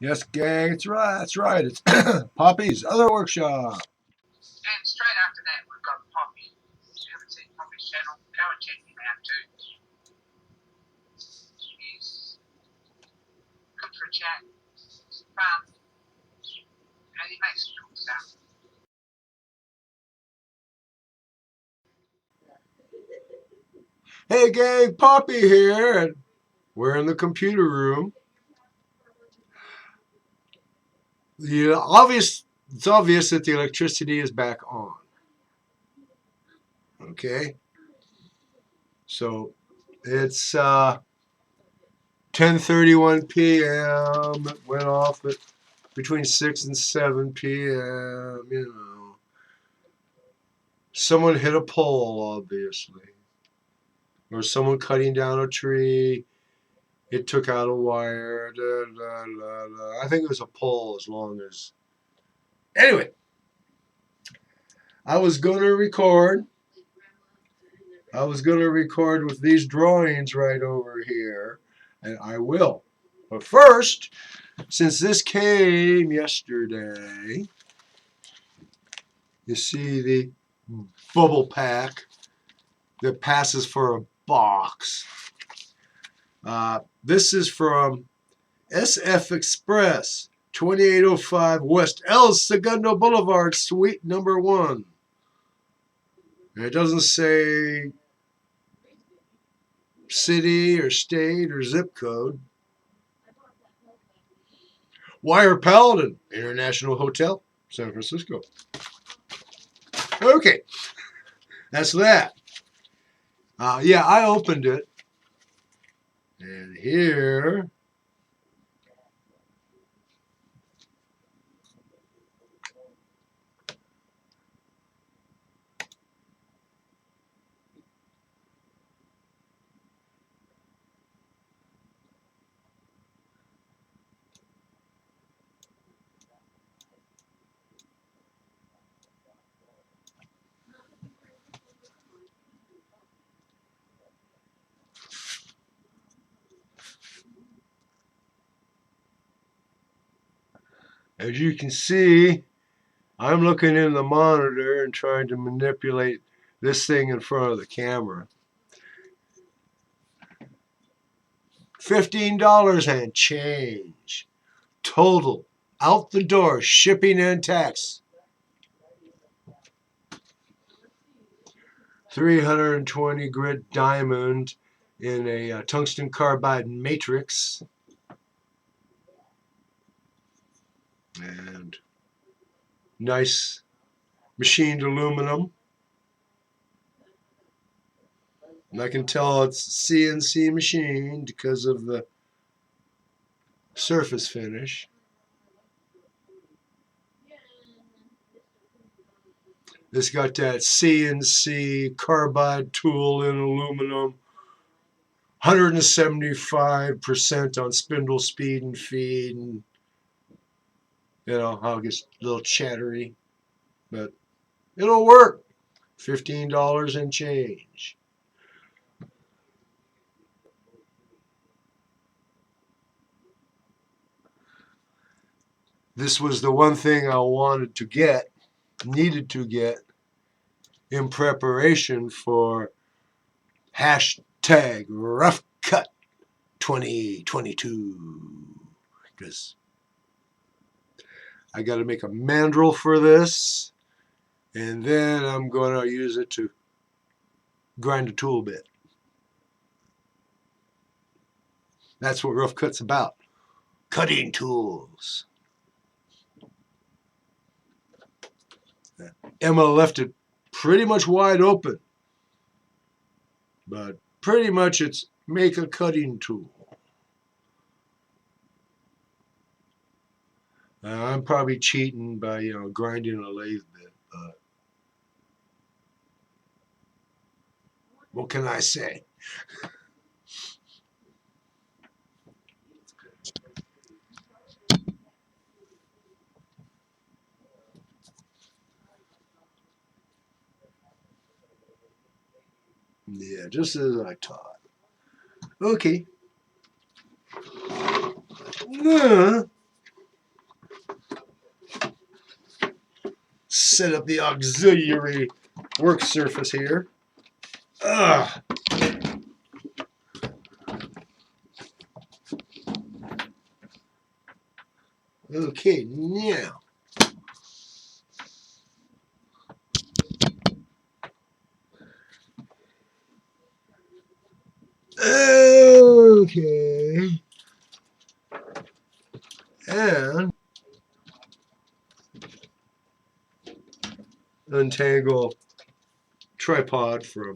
Yes, gang, it's right. That's right. It's Poppy's other workshop. And straight after that, we've got Poppy. If you haven't seen Poppy's channel, go and check him out too. He's good for a chat, he's fun, and he makes cool stuff. Hey, gang, Poppy here, and we're in the computer room. It's obvious that the electricity is back on. Okay, so it's 10:31 p.m. It went off at between 6 and 7 p.m. Someone hit a pole, obviously, or someone cutting down a tree. It took out a wire. Da, da, da, da. I think it was a pole as long as. Anyway, I was going to record. I was going to record with these drawings right over here, and I will. But first, since this came yesterday, you see the bubble pack that passes for a box. This is from SF Express, 2805 West El Segundo Boulevard, Suite number 1. And it doesn't say city or state or zip code. Wire Paladin International Hotel, San Francisco. Okay, that's that. Yeah, I opened it. And here as you can see, I'm looking in the monitor and trying to manipulate this thing in front of the camera. $15 and change. Total. Out the door, shipping and tax. 320 grit diamond in a tungsten carbide matrix. And nice machined aluminum. And I can tell it's CNC machined because of the surface finish. It's got that CNC carbide tool in aluminum. 175% on spindle speed and feed, and how it gets a little chattery, but it'll work. $15 and change. This was the one thing I needed to get in preparation for hashtag rough cut 2022, because I got to make a mandrel for this, and then I'm going to use it to grind a tool bit. That's what rough cut's about. Cutting tools. Emma left it pretty much wide open, but pretty much it's make a cutting tool. I'm probably cheating by grinding a lathe bit, but what can I say? Yeah, just as I taught. Okay. set up the auxiliary work surface here. Ugh. Okay, now. Okay. And untangle tripod from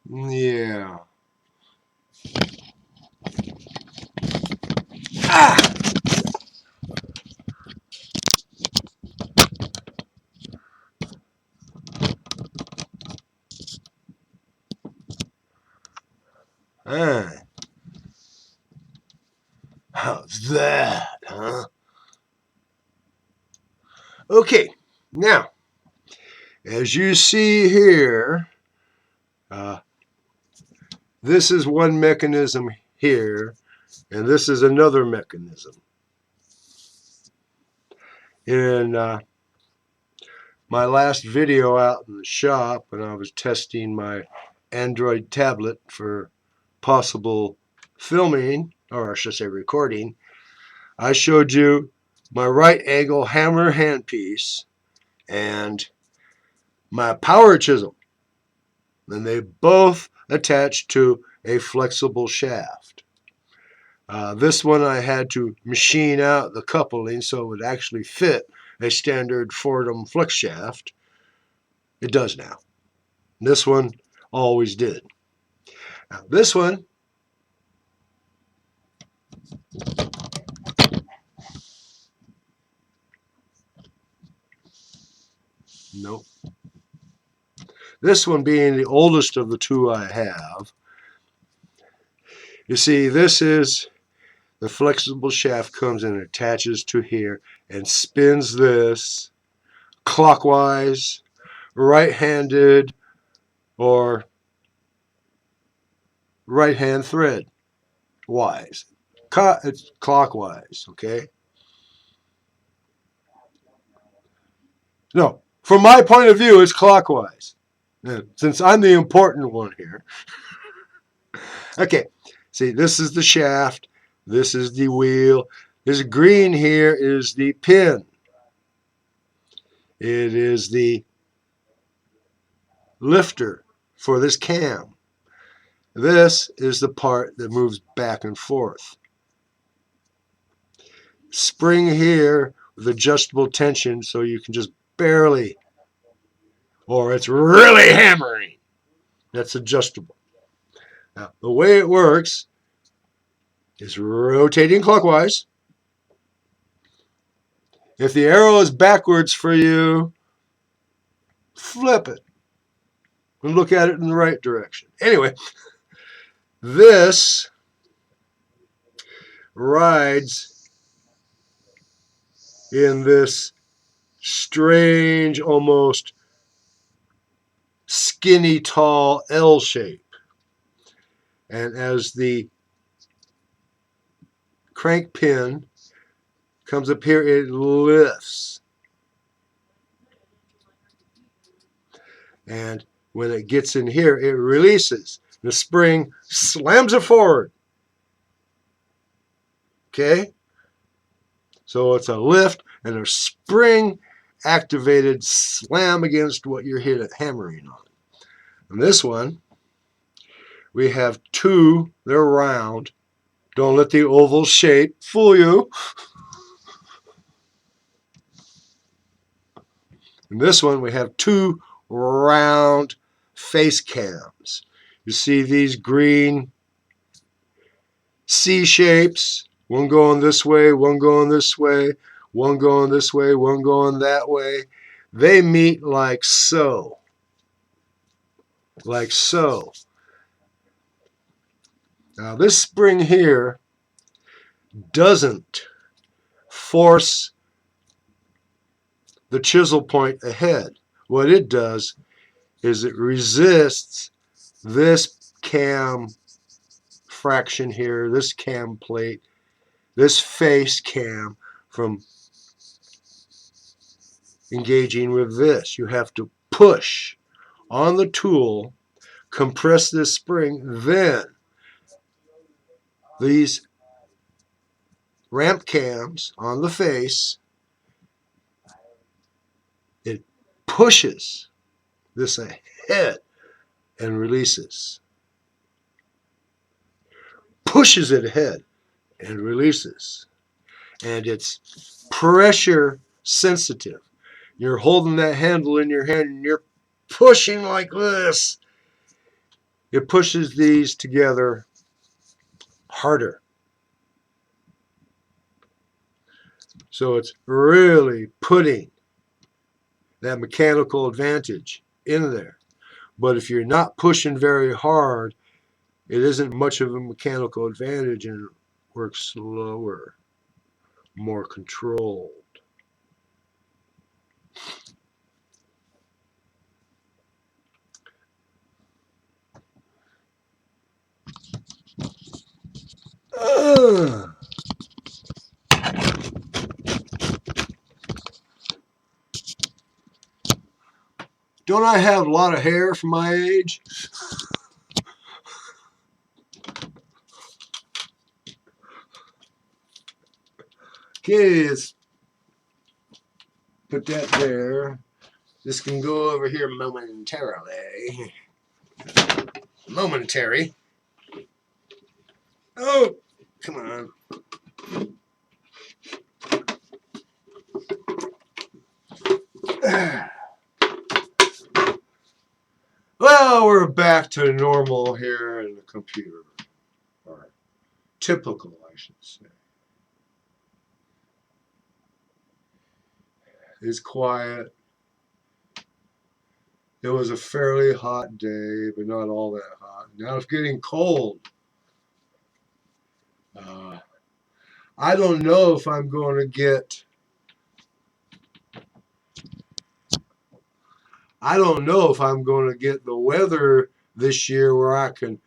yeah. Ah! Ah. How's that, huh? Okay, now, as you see here, this is one mechanism here, and this is another mechanism. In my last video out in the shop, when I was testing my Android tablet for possible filming, or I should say recording, I showed you my right angle hammer handpiece and my power chisel. And they both attach to a flexible shaft. This one I had to machine out the coupling so it would actually fit a standard Fordham flex shaft. It does now. This one always did. Now this one, nope. This one being the oldest of the two I have. You see, this is the flexible shaft comes and attaches to here and spins this clockwise, right-handed, or right-hand thread wise. It's clockwise, okay? No, from my point of view, it's clockwise. Since I'm the important one here. Okay, see, this is the shaft. This is the wheel. This green here is the pin. It is the lifter for this cam. This is the part that moves back and forth. Spring here with adjustable tension so you can just barely, or it's really hammering. That's adjustable. Now, the way it works is rotating clockwise. If the arrow is backwards for you, flip it and look at it in the right direction. Anyway, this rides in this strange, almost skinny, tall L shape. And as the crank pin comes up here, it lifts. And when it gets in here, it releases. The spring slams it forward. Okay? So it's a lift and a spring activated slam against what you're hammering on. And this one, we have two, they're round. Don't let the oval shape fool you. In this one, we have two round face cams. You see these green C shapes, one going this way, one going this way, one going this way, one going that way. They meet like so. Like so. Now this spring here doesn't force the chisel point ahead. What it does is it resists this cam fraction here, this cam plate, this face cam from engaging with this. You have to push on the tool, compress this spring, then these ramp cams on the face, it pushes this ahead and releases. Pushes it ahead and releases. And it's pressure sensitive. You're holding that handle in your hand and you're pushing like this. It pushes these together harder. So it's really putting that mechanical advantage in there. But if you're not pushing very hard, it isn't much of a mechanical advantage and it works slower, more controlled. Don't I have a lot of hair for my age? Okay, let's put that there. This can go over here momentarily. Momentary. Oh, come on. Well, we're back to normal here in the computer. Or typical, I should say. It's quiet. It was a fairly hot day, but not all that hot. Now it's getting cold. I don't know if I'm going to get... I don't know if I'm going to get the weather this year where I can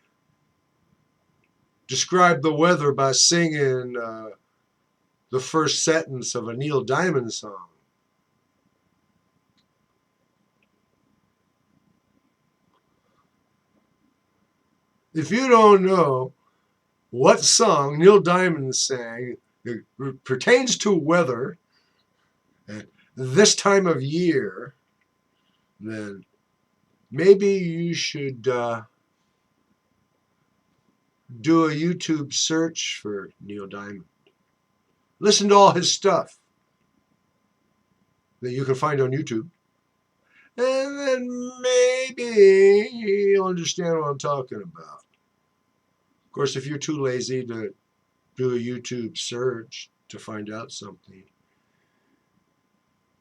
describe the weather by singing the first sentence of a Neil Diamond song. If you don't know what song Neil Diamond sang that pertains to weather at this time of year, then maybe you should do a YouTube search for Neil Diamond. Listen to all his stuff that you can find on YouTube. And then maybe you'll understand what I'm talking about. Of course, if you're too lazy to do a YouTube search to find out something,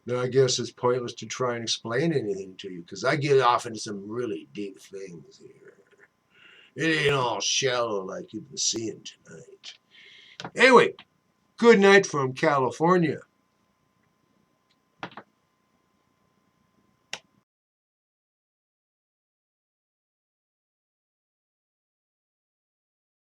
then I guess it's pointless to try and explain anything to you, because I get off into some really deep things here. It ain't all shallow like you've been seeing tonight. Anyway, good night from California.